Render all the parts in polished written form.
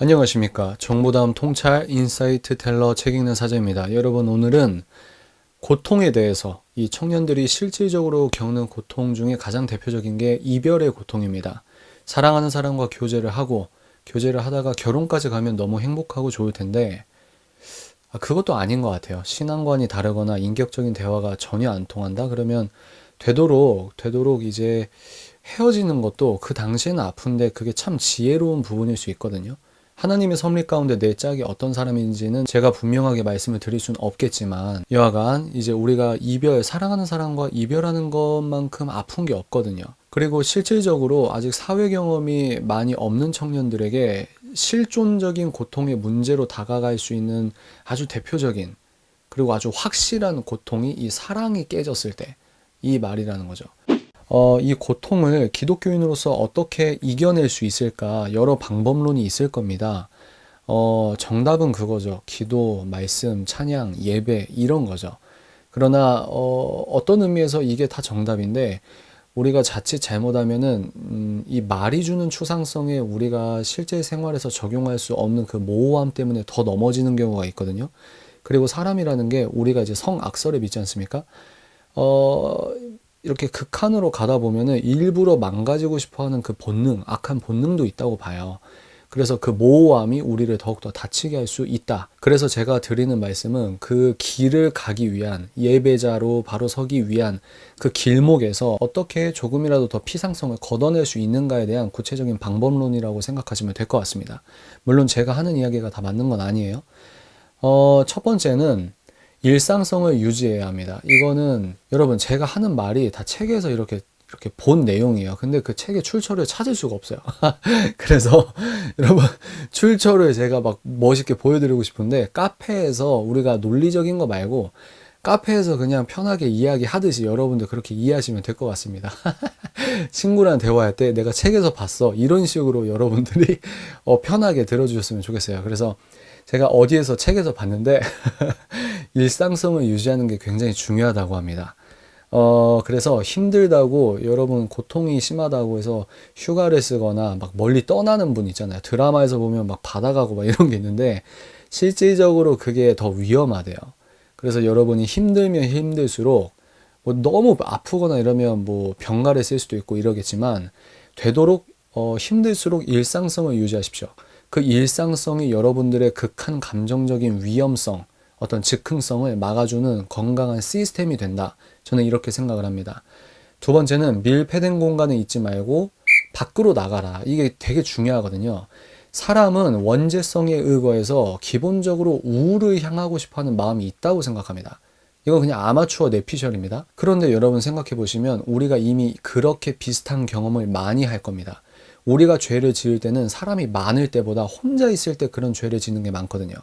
안녕하십니까. 정보다음 통찰 인사이트 텔러 책 읽는 사제입니다. 여러분, 오늘은 고통에 대해서 이 청년들이 실질적으로 겪는 고통 중에 가장 대표적인 게 이별의 고통입니다. 사랑하는 사람과 교제를 하다가 결혼까지 가면 너무 행복하고 좋을 텐데 그것도 아닌 것 같아요. 신앙관이 다르거나 인격적인 대화가 전혀 안 통한다? 그러면 되도록 이제 헤어지는 것도 그 당시에는 아픈데 그게 참 지혜로운 부분일 수 있거든요. 하나님의 섭리 가운데 내 짝이 어떤 사람인지는 제가 분명하게 말씀을 드릴 수는 없겠지만 여하간 이제 우리가 사랑하는 사람과 이별하는 것만큼 아픈 게 없거든요. 그리고 실질적으로 아직 사회 경험이 많이 없는 청년들에게 실존적인 고통의 문제로 다가갈 수 있는 아주 대표적인 그리고 아주 확실한 고통이 이 사랑이 깨졌을 때 이 말이라는 거죠. 이 고통을 기독교인으로서 어떻게 이겨낼 수 있을까? 여러 방법론이 있을 겁니다. 정답은 그거죠. 기도, 말씀, 찬양, 예배, 이런 거죠. 그러나, 어떤 의미에서 이게 다 정답인데, 우리가 자칫 잘못하면은, 이 말이 주는 추상성에 우리가 실제 생활에서 적용할 수 없는 그 모호함 때문에 더 넘어지는 경우가 있거든요. 그리고 사람이라는 게 우리가 이제 성악설을 믿지 않습니까? 어, 이렇게 극한으로 가다 보면은 일부러 망가지고 싶어 하는 그 본능, 악한 본능도 있다고 봐요. 그래서 그 모호함이 우리를 더욱더 다치게 할 수 있다. 그래서 제가 드리는 말씀은 그 길을 가기 위한 예배자로 바로 서기 위한 그 길목에서 어떻게 조금이라도 더 피상성을 걷어낼 수 있는가에 대한 구체적인 방법론이라고 생각하시면 될 것 같습니다. 물론 제가 하는 이야기가 다 맞는 건 아니에요. 첫 번째는 일상성을 유지해야 합니다. 이거는 여러분 제가 하는 말이 다 책에서 이렇게 본 내용이에요. 근데 그 책의 출처를 찾을 수가 없어요. 그래서 여러분 출처를 제가 막 멋있게 보여드리고 싶은데 카페에서 우리가 논리적인 거 말고 카페에서 그냥 편하게 이야기하듯이 여러분들 그렇게 이해하시면 될 것 같습니다. 친구랑 대화할 때 내가 책에서 봤어. 이런 식으로 여러분들이 편하게 들어주셨으면 좋겠어요. 그래서 제가 어디에서 책에서 봤는데 일상성을 유지하는 게 굉장히 중요하다고 합니다. 그래서 힘들다고 여러분 고통이 심하다고 해서 휴가를 쓰거나 막 멀리 떠나는 분 있잖아요. 드라마에서 보면 막 바다 가고 막 이런 게 있는데 실질적으로 그게 더 위험하대요. 그래서 여러분이 힘들면 힘들수록 뭐 너무 아프거나 이러면 뭐 병가를 쓸 수도 있고 이러겠지만 되도록 힘들수록 일상성을 유지하십시오. 그 일상성이 여러분들의 극한 감정적인 위험성, 어떤 즉흥성을 막아주는 건강한 시스템이 된다. 저는 이렇게 생각을 합니다. 두 번째는 밀폐된 공간에 있지 말고 밖으로 나가라. 이게 되게 중요하거든요. 사람은 원죄성에 의거해서 기본적으로 우울을 향하고 싶어하는 마음이 있다고 생각합니다. 이건 그냥 아마추어 내피셜입니다. 그런데 여러분 생각해 보시면 우리가 이미 그렇게 비슷한 경험을 많이 할 겁니다. 우리가 죄를 지을 때는 사람이 많을 때보다 혼자 있을 때 그런 죄를 짓는 게 많거든요.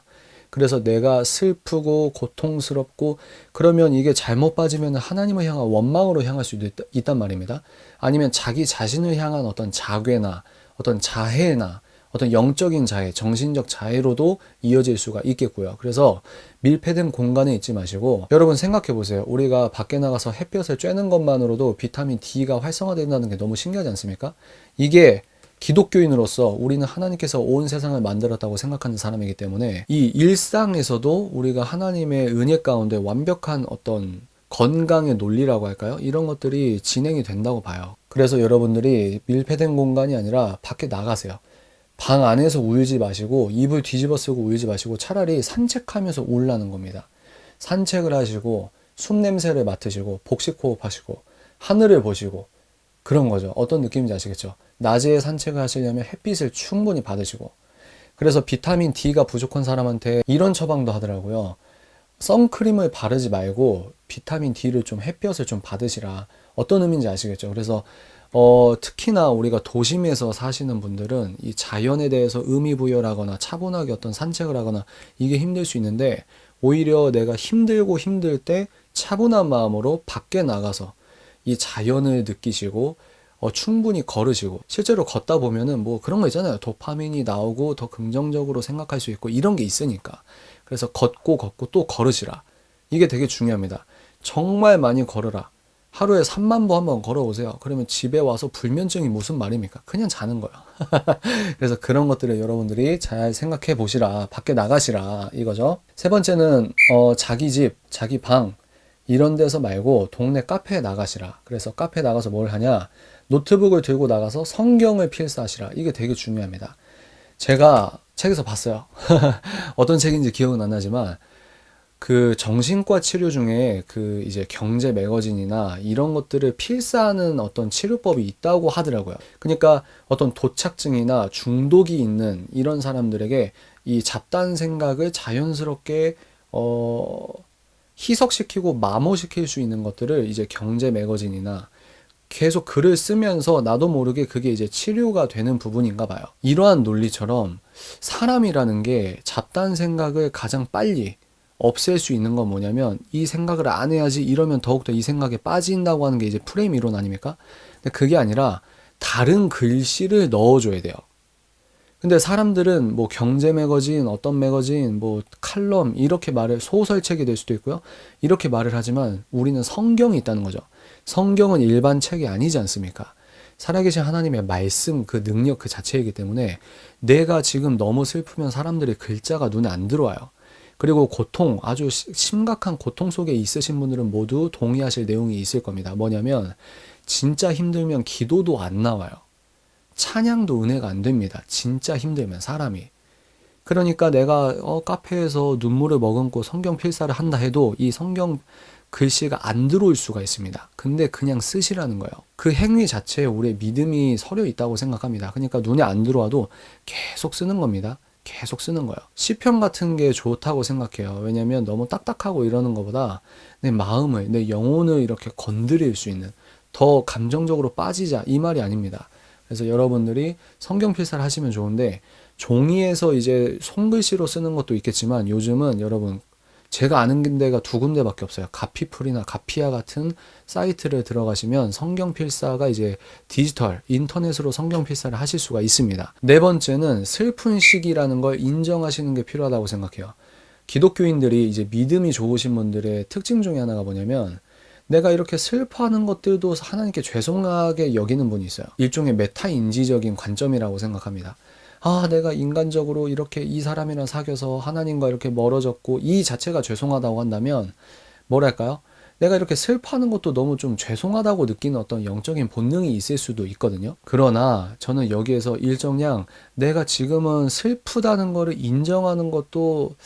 그래서 내가 슬프고 고통스럽고 그러면 이게 잘못 빠지면 하나님을 향한 원망으로 향할 수도 있단 말입니다. 아니면 자기 자신을 향한 어떤 자괴나 어떤 자해나 어떤 영적인 자해, 정신적 자해로도 이어질 수가 있겠고요. 그래서 밀폐된 공간에 있지 마시고 여러분 생각해 보세요. 우리가 밖에 나가서 햇볕을 쬐는 것만으로도 비타민 D가 활성화된다는 게 너무 신기하지 않습니까? 이게 기독교인으로서 우리는 하나님께서 온 세상을 만들었다고 생각하는 사람이기 때문에 이 일상에서도 우리가 하나님의 은혜 가운데 완벽한 어떤 건강의 논리라고 할까요? 이런 것들이 진행이 된다고 봐요. 그래서 여러분들이 밀폐된 공간이 아니라 밖에 나가세요. 방 안에서 울지 마시고 이불 뒤집어 쓰고 울지 마시고 차라리 산책하면서 울라는 겁니다. 산책을 하시고 숨 냄새를 맡으시고 복식 호흡하시고 하늘을 보시고 그런 거죠. 어떤 느낌인지 아시겠죠? 낮에 산책을 하시려면 햇빛을 충분히 받으시고 그래서 비타민 D가 부족한 사람한테 이런 처방도 하더라고요. 선크림을 바르지 말고 비타민 D를 좀 햇볕을 좀 받으시라. 어떤 의미인지 아시겠죠? 그래서 특히나 우리가 도심에서 사시는 분들은 이 자연에 대해서 의미 부여를 하거나 차분하게 어떤 산책을 하거나 이게 힘들 수 있는데 오히려 내가 힘들고 힘들 때 차분한 마음으로 밖에 나가서 이 자연을 느끼시고 충분히 걸으시고 실제로 걷다 보면은 뭐 그런 거 있잖아요. 도파민이 나오고 더 긍정적으로 생각할 수 있고 이런 게 있으니까. 그래서 걷고 또 걸으시라. 이게 되게 중요합니다. 정말 많이 걸으라. 하루에 3만 보 한번 걸어오세요. 그러면 집에 와서 불면증이 무슨 말입니까? 그냥 자는 거예요. 그래서 그런 것들을 여러분들이 잘 생각해 보시라. 밖에 나가시라. 이거죠. 세 번째는 자기 집, 자기 방 이런 데서 말고 동네 카페에 나가시라. 그래서 카페에 나가서 뭘 하냐? 노트북을 들고 나가서 성경을 필사하시라. 이게 되게 중요합니다. 제가 책에서 봤어요. 어떤 책인지 기억은 안 나지만 그 정신과 치료 중에 그 이제 경제 매거진이나 이런 것들을 필사하는 어떤 치료법이 있다고 하더라고요. 그러니까 어떤 도착증이나 중독이 있는 이런 사람들에게 이 잡다한 생각을 자연스럽게 희석시키고 마모시킬 수 있는 것들을 이제 경제 매거진이나 계속 글을 쓰면서 나도 모르게 그게 이제 치료가 되는 부분인가 봐요. 이러한 논리처럼 사람이라는 게 잡다한 생각을 가장 빨리 없앨 수 있는 건 뭐냐면 이 생각을 안 해야지 이러면 더욱더 이 생각에 빠진다고 하는 게 이제 프레임 이론 아닙니까? 근데 그게 아니라 다른 글씨를 넣어줘야 돼요. 근데 사람들은 뭐 경제 매거진, 어떤 매거진, 뭐 칼럼 이렇게 말을 소설책이 될 수도 있고요. 이렇게 말을 하지만 우리는 성경이 있다는 거죠. 성경은 일반 책이 아니지 않습니까? 살아계신 하나님의 말씀 그 능력 그 자체이기 때문에 내가 지금 너무 슬프면 사람들의 글자가 눈에 안 들어와요. 그리고 고통, 아주 심각한 고통 속에 있으신 분들은 모두 동의하실 내용이 있을 겁니다. 뭐냐면 진짜 힘들면 기도도 안 나와요. 찬양도 은혜가 안 됩니다. 진짜 힘들면 사람이. 그러니까 내가 카페에서 눈물을 머금고 성경 필사를 한다 해도 이 성경 글씨가 안 들어올 수가 있습니다. 근데 그냥 쓰시라는 거예요. 그 행위 자체에 우리의 믿음이 서려 있다고 생각합니다. 그러니까 눈에 안 들어와도 계속 쓰는 겁니다. 계속 쓰는 거예요. 시편 같은 게 좋다고 생각해요. 왜냐면 너무 딱딱하고 이러는 것보다 내 마음을, 내 영혼을 이렇게 건드릴 수 있는 더 감정적으로 빠지자 이 말이 아닙니다. 그래서 여러분들이 성경 필사를 하시면 좋은데 종이에서 이제 손글씨로 쓰는 것도 있겠지만 요즘은 여러분 제가 아는 데가 두 군데밖에 없어요. 가피풀이나 가피아 같은 사이트를 들어가시면 성경 필사가 이제 디지털, 인터넷으로 성경 필사를 하실 수가 있습니다. 네 번째는 슬픈 시기라는 걸 인정하시는 게 필요하다고 생각해요. 기독교인들이 이제 믿음이 좋으신 분들의 특징 중에 하나가 뭐냐면 내가 이렇게 슬퍼하는 것들도 하나님께 죄송하게 여기는 분이 있어요. 일종의 메타인지적인 관점이라고 생각합니다. 아, 내가 인간적으로 이렇게 이 사람이랑 사귀어서 하나님과 이렇게 멀어졌고 이 자체가 죄송하다고 한다면 뭐랄까요? 내가 이렇게 슬퍼하는 것도 너무 좀 죄송하다고 느끼는 어떤 영적인 본능이 있을 수도 있거든요. 그러나 저는 여기에서 일정량 내가 지금은 슬프다는 거를 인정하는 것도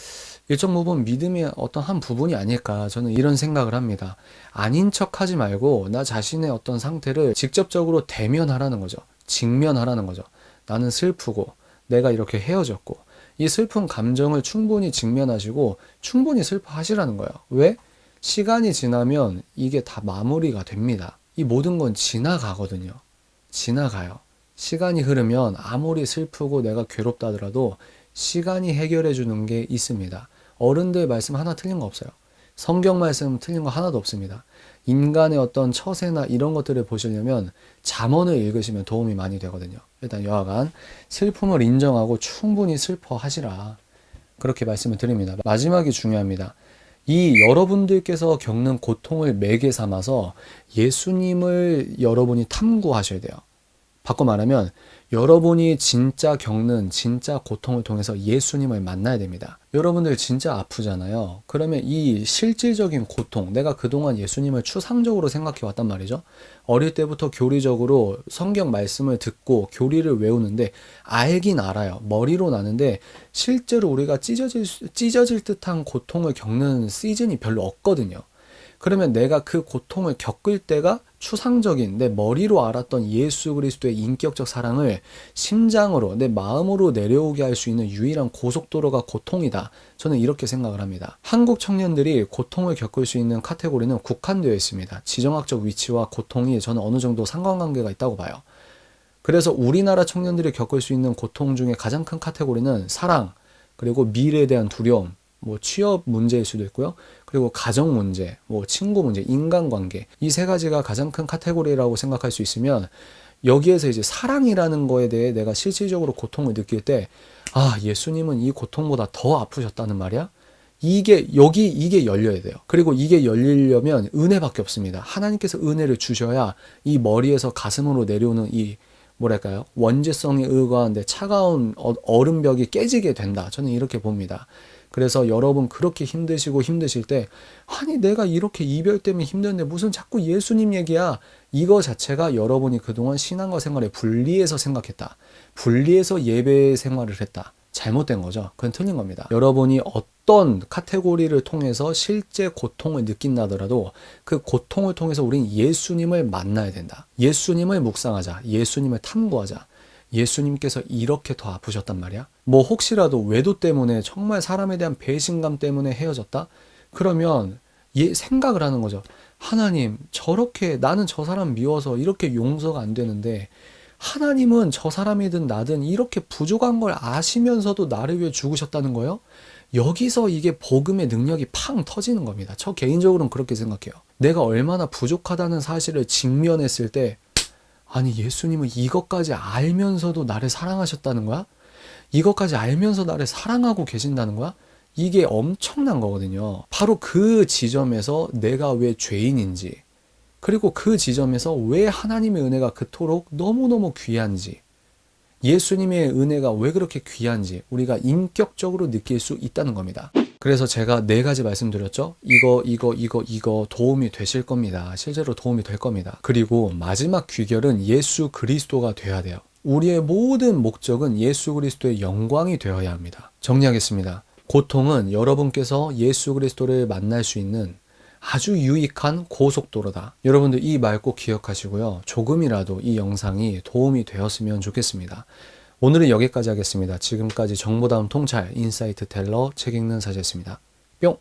일정 부분 믿음의 어떤 한 부분이 아닐까 저는 이런 생각을 합니다. 아닌 척 하지 말고 나 자신의 어떤 상태를 직접적으로 대면하라는 거죠. 직면하라는 거죠. 나는 슬프고 내가 이렇게 헤어졌고 이 슬픈 감정을 충분히 직면하시고 충분히 슬퍼하시라는 거예요. 왜? 시간이 지나면 이게 다 마무리가 됩니다. 이 모든 건 지나가거든요. 지나가요. 시간이 흐르면 아무리 슬프고 내가 괴롭다 하더라도 시간이 해결해 주는 게 있습니다. 어른들 말씀 하나 틀린 거 없어요. 성경 말씀 틀린 거 하나도 없습니다. 인간의 어떤 처세나 이런 것들을 보시려면 잠언을 읽으시면 도움이 많이 되거든요. 일단 여하간 슬픔을 인정하고 충분히 슬퍼하시라. 그렇게 말씀을 드립니다. 마지막이 중요합니다. 이 여러분들께서 겪는 고통을 매개 삼아서 예수님을 여러분이 탐구하셔야 돼요. 바꿔 말하면 여러분이 진짜 겪는 진짜 고통을 통해서 예수님을 만나야 됩니다. 여러분들 진짜 아프잖아요. 그러면 이 실질적인 고통, 내가 그동안 예수님을 추상적으로 생각해 왔단 말이죠. 어릴 때부터 교리적으로 성경 말씀을 듣고 교리를 외우는데 알긴 알아요. 머리로 나는데 실제로 우리가 찢어질 듯한 고통을 겪는 시즌이 별로 없거든요. 그러면 내가 그 고통을 겪을 때가 추상적인 내 머리로 알았던 예수 그리스도의 인격적 사랑을 심장으로 내 마음으로 내려오게 할 수 있는 유일한 고속도로가 고통이다. 저는 이렇게 생각을 합니다. 한국 청년들이 고통을 겪을 수 있는 카테고리는 국한되어 있습니다. 지정학적 위치와 고통이 저는 어느 정도 상관관계가 있다고 봐요. 그래서 우리나라 청년들이 겪을 수 있는 고통 중에 가장 큰 카테고리는 사랑, 그리고 미래에 대한 두려움, 뭐 취업 문제일 수도 있고요. 그리고 가정 문제, 뭐 친구 문제, 인간관계. 이 세 가지가 가장 큰 카테고리라고 생각할 수 있으면 여기에서 이제 사랑이라는 거에 대해 내가 실질적으로 고통을 느낄 때 아, 예수님은 이 고통보다 더 아프셨다는 말이야? 이게 열려야 돼요. 그리고 이게 열리려면 은혜밖에 없습니다. 하나님께서 은혜를 주셔야 이 머리에서 가슴으로 내려오는 이 뭐랄까요? 원죄성에 의거한 데 차가운 얼음벽이 깨지게 된다. 저는 이렇게 봅니다. 그래서 여러분 그렇게 힘드실 때 아니 내가 이렇게 이별 때문에 힘든데 무슨 자꾸 예수님 얘기야. 이거 자체가 여러분이 그동안 신앙과 생활에 분리해서 생각했다. 분리해서 예배 생활을 했다. 잘못된 거죠. 그건 틀린 겁니다. 여러분이 어떤 카테고리를 통해서 실제 고통을 느낀다더라도 그 고통을 통해서 우린 예수님을 만나야 된다. 예수님을 묵상하자. 예수님을 탐구하자. 예수님께서 이렇게 더 아프셨단 말이야. 뭐 혹시라도 외도 때문에 정말 사람에 대한 배신감 때문에 헤어졌다? 그러면 생각을 하는 거죠. 하나님, 저렇게 나는 저 사람 미워서 이렇게 용서가 안 되는데 하나님은 저 사람이든 나든 이렇게 부족한 걸 아시면서도 나를 위해 죽으셨다는 거예요? 여기서 이게 복음의 능력이 팡 터지는 겁니다. 저 개인적으로는 그렇게 생각해요. 내가 얼마나 부족하다는 사실을 직면했을 때 아니 예수님은 이것까지 알면서도 나를 사랑하셨다는 거야? 이것까지 알면서 나를 사랑하고 계신다는 거야? 이게 엄청난 거거든요. 바로 그 지점에서 내가 왜 죄인인지, 그리고 그 지점에서 왜 하나님의 은혜가 그토록 너무너무 귀한지, 예수님의 은혜가 왜 그렇게 귀한지 우리가 인격적으로 느낄 수 있다는 겁니다. 그래서 제가 4가지 말씀드렸죠. 이거 도움이 되실 겁니다. 실제로 도움이 될 겁니다. 그리고 마지막 귀결은 예수 그리스도가 되어야 돼요. 우리의 모든 목적은 예수 그리스도의 영광이 되어야 합니다. 정리하겠습니다. 고통은 여러분께서 예수 그리스도를 만날 수 있는 아주 유익한 고속도로다. 여러분들 이 말 꼭 기억하시고요. 조금이라도 이 영상이 도움이 되었으면 좋겠습니다. 오늘은 여기까지 하겠습니다. 지금까지 정보다운 통찰 인사이트 텔러 책 읽는 사제였습니다. 뿅!